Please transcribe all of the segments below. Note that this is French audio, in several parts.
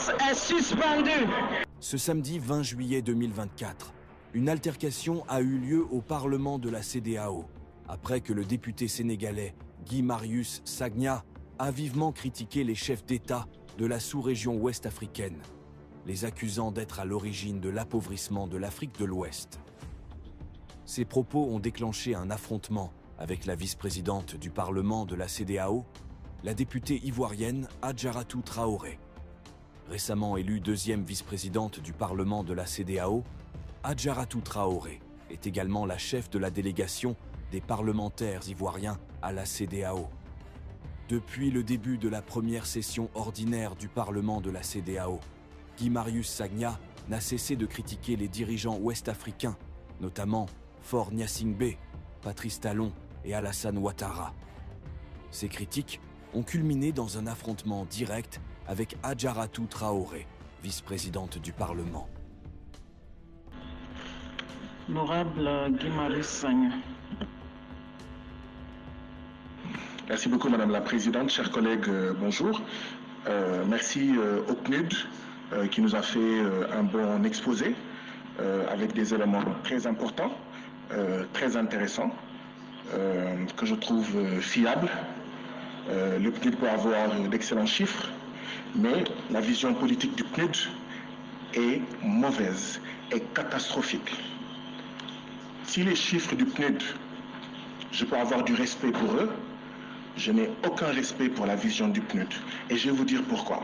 séance est suspendue. Ce samedi 20 juillet 2024, une altercation a eu lieu au Parlement de la CEDEAO, après que le député sénégalais Guy Marius Sagna a vivement critiqué les chefs d'État de la sous-région ouest africaine, les accusant d'être à l'origine de l'appauvrissement de l'Afrique de l'Ouest. Ces propos ont déclenché un affrontement avec la vice-présidente du Parlement de la CEDEAO, la députée ivoirienne Adjaratou Traoré. Récemment élue deuxième vice-présidente du Parlement de la CEDEAO, Adjaratou Traoré est également la chef de la délégation des parlementaires ivoiriens à la CEDEAO. Depuis le début de la première session ordinaire du Parlement de la CEDEAO, Guy Marius Sagna n'a cessé de critiquer les dirigeants ouest-africains, notamment Faure Gnassingbé, Patrice Talon et Alassane Ouattara. Ces critiques ont culminé dans un affrontement direct avec Adjaratou Traoré, vice-présidente du Parlement. L'honorable Guy Marius Sagna. Merci beaucoup Madame la Présidente, chers collègues, bonjour. Merci au PNUD qui nous a fait un bon exposé avec des éléments très importants, très intéressants, que je trouve fiables. Le PNUD peut avoir d'excellents chiffres, mais la vision politique du PNUD est mauvaise, est catastrophique. Si les chiffres du PNUD, je peux avoir du respect pour eux, je n'ai aucun respect pour la vision du PNUD. Et je vais vous dire pourquoi.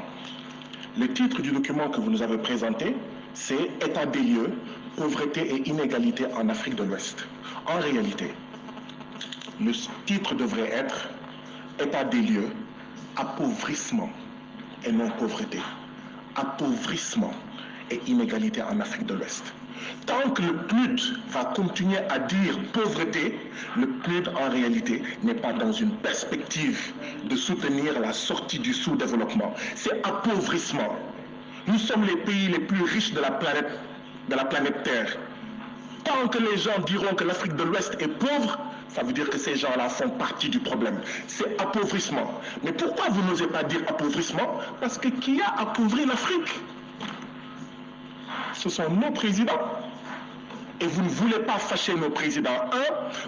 Le titre du document que vous nous avez présenté, c'est « État des lieux, pauvreté et inégalité en Afrique de l'Ouest ». En réalité, le titre devrait être « État des lieux, appauvrissement et non pauvreté ». Appauvrissement et inégalité en Afrique de l'Ouest. Tant que le PNUD va continuer à dire pauvreté, le PNUD en réalité n'est pas dans une perspective de soutenir la sortie du sous-développement. C'est appauvrissement. Nous sommes les pays les plus riches de la planète Terre. Tant que les gens diront que l'Afrique de l'Ouest est pauvre, ça veut dire que ces gens-là font partie du problème. C'est appauvrissement. Mais pourquoi vous n'osez pas dire appauvrissement? Parce que qui a appauvri l'Afrique? Ce sont nos présidents. Et vous ne voulez pas fâcher nos présidents.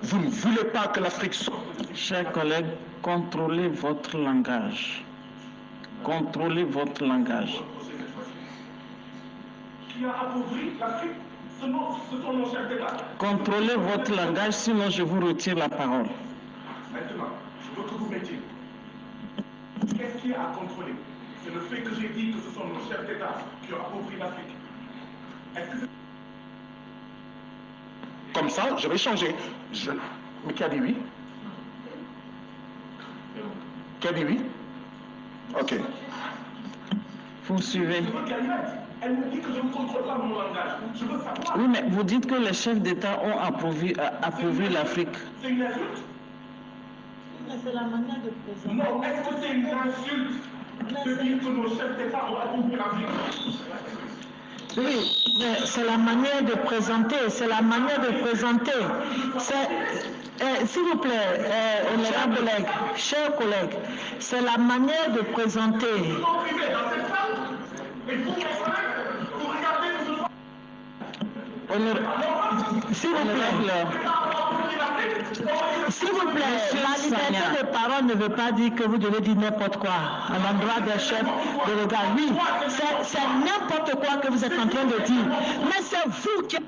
Vous ne voulez pas que l'Afrique soit... Chers collègues, contrôlez votre langage. Contrôlez votre langage. Qui a appauvri l'Afrique? Ce sont nos chefs d'État. Contrôlez votre langage, sinon je vous retire la parole. Maintenant, je veux que vous mettiez. Qu'est-ce qui est à contrôler? C'est le fait que j'ai dit que ce sont nos chefs d'État qui ont appauvri l'Afrique. Comme ça, je vais changer. Mais qui a dit oui? Qui a dit oui? Ok. Vous suivez. Elle me dit que je ne contrôle pas mon langage. Je veux savoir. Oui, mais vous dites que les chefs d'État ont appauvri l'Afrique. C'est une insulte? Mais c'est la manière de présenter. Non, est-ce que c'est une insulte de dire que nos chefs d'État ont appauvri l'Afrique? Oui, mais c'est la manière de présenter, c'est la manière de présenter. S'il vous plaît, honorable collègue, chers collègues, c'est la manière de présenter. S'il vous plaît. S'il vous plaît, la liberté de parole ne veut pas dire que vous devez dire n'importe quoi à l'endroit des chefs de l'État. Oui, c'est n'importe quoi que vous êtes en train de dire. Mais c'est vous qui êtes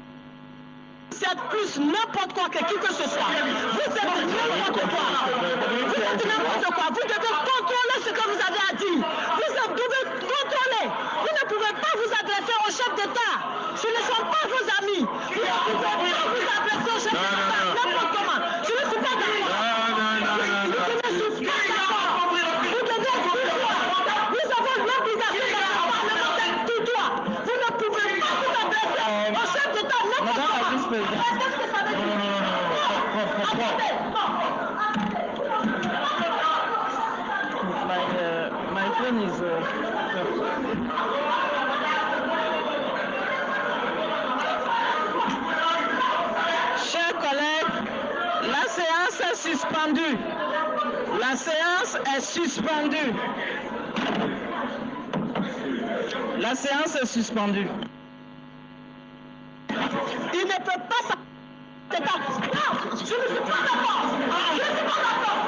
plus n'importe quoi que qui que ce soit. Vous êtes n'importe quoi. Vous êtes n'importe quoi. Vous devez contrôler ce que vous avez à dire. Vous devez contrôler. Vous ne pouvez pas vous adresser au chef d'État. Ce ne sont pas vos amis. Vous ne pouvez pas vous adresser au chef d'État n'importe comment. Je ne suis pas d'accord. Je ne suis pas d'accord. Vous devez tutoie. Nous avons l'obligation de parlementaire tutoie. Vous ne pouvez pas vous adresser au chef d'État n'importe comment. Qu'est-ce que ça veut dire? My phone is... Chers collègues, la séance est suspendue. La séance est suspendue. La séance est suspendue. Il ne peut pas... C'est pas... Non, je ne suis pas d'accord. Je ne suis pas d'accord.